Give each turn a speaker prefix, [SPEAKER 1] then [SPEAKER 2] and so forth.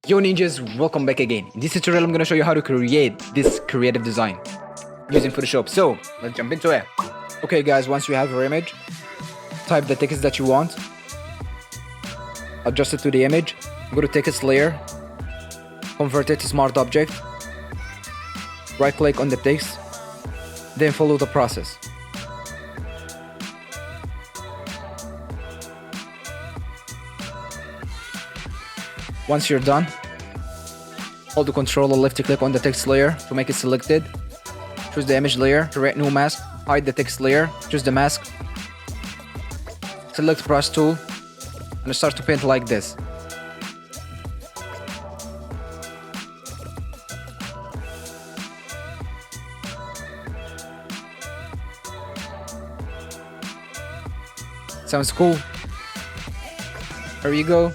[SPEAKER 1] Yo ninjas, welcome back again. In this tutorial I'm gonna show you how to create this creative design using Photoshop. So let's jump into it. Okay guys, once you have your image, type the text that you want, adjust it to the image, go to text layer, convert it to smart object, right click on the text, then follow the process. Once you're done, hold the control or left click on the text layer to make it selected. Choose the image layer, create new mask, hide the text layer, choose the mask, select brush tool, and start to paint like this. Sounds cool. Here you go.